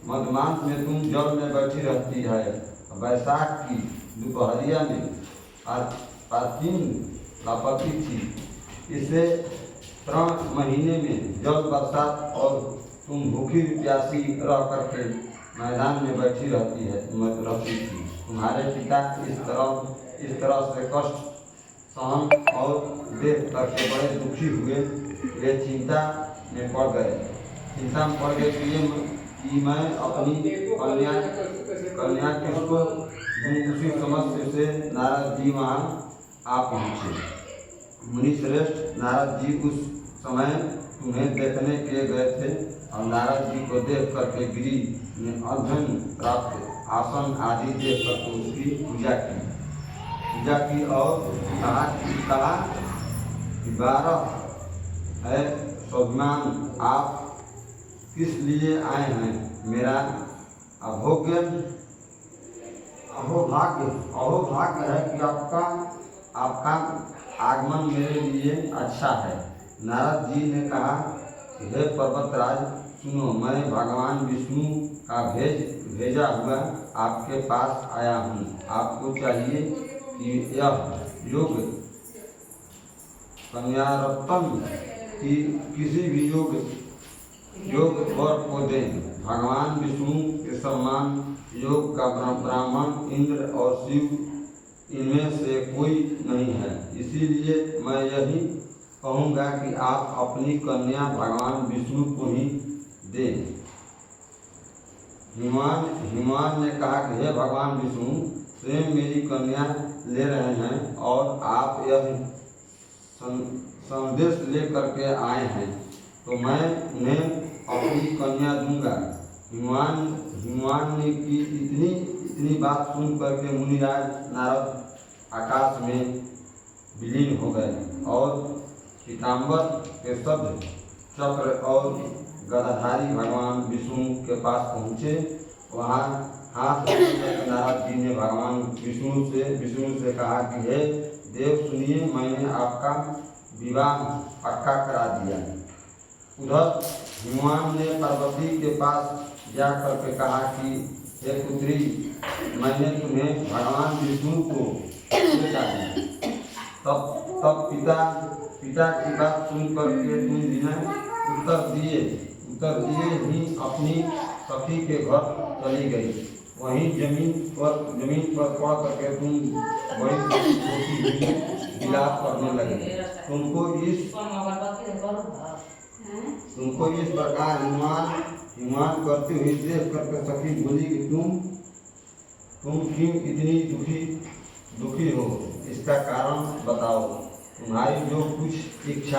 मध्यमांत में तुम जल में बैठी रहती है। बैसाख की दोपहरिया में प्राचीन लापती थी। इसे श्रावण महीने में जल बरसात और तुम भूखी प्यासी रह करके मैदान में बैठी रहती थी। तुम्हारे पिता इस तरह से कष्ट सहन और देख करके बड़े दुखी हुए। वे चिंता में पड़ गए कि मैं अपनी कन्या किसको दूं। उसी समस्या से नारद जी वहाँ आ पहुँचे। मुनि श्रेष्ठ, नारद जी उस समय तुम्हें देखने के गए थे और नारद जी को देख करके गिरी में अध्ययन प्राप्त आसन आदि देख करके उसकी पूजा की और कहा कि 12 है स्वाभिमान, आप किस लिए आए हैं। मेरा अहोभाग्य है कि आपका आगमन मेरे लिए अच्छा है। नारद जी ने कहा कि हे पर्वतराज, सुनो, मैं भगवान विष्णु का भेजा हुआ आपके पास आया हूँ। आपको चाहिए कि यह योग कन्यारत्न की किसी भी योग वर को दें। भगवान विष्णु के समान योग का ब्राह्मण, इंद्र और शिव, इनमें से कोई नहीं है। इसीलिए मैं यही कहूँगा कि आप अपनी कन्या भगवान विष्णु को ही दें। हिमवान ने कहा कि हे भगवान विष्णु, स्वयं मेरी कन्या ले रहे हैं और आप यह संदेश ले करके आए हैं, तो मैं उन्हें अपनी कन्या दूंगा। हिमवान ने की इतनी बात सुन करके मुनिराज नारद आकाश में विलीन हो गए और पीताम्बर के शब्द चक्र और गदाधारी भगवान विष्णु के पास पहुँचे। वहाँ हाथ जोड़कर नारद जी ने भगवान विष्णु से कहा कि हे देव, सुनिए, मैंने आपका विवाह पक्का करा दिया। उधर हिमवान ने पार्वती के पास जा करके कहा कि हे पुत्री, मैंने तुम्हें भगवान विष्णु को बेटा दिया। तब पिता की बात सुन करके तुम बिना उत्तर दिए ही अपनी सखी के घर चली गई। वहीं जमीन पर पड़ करके तुम बड़ी छोटी विलाप करने लगे। तुमको इस प्रकार हिमान करते हुए देख करके सखी बोली कि तुम क्यों इतनी दुखी हो, इसका कारण बताओ। तुम्हारी जो कुछ इच्छा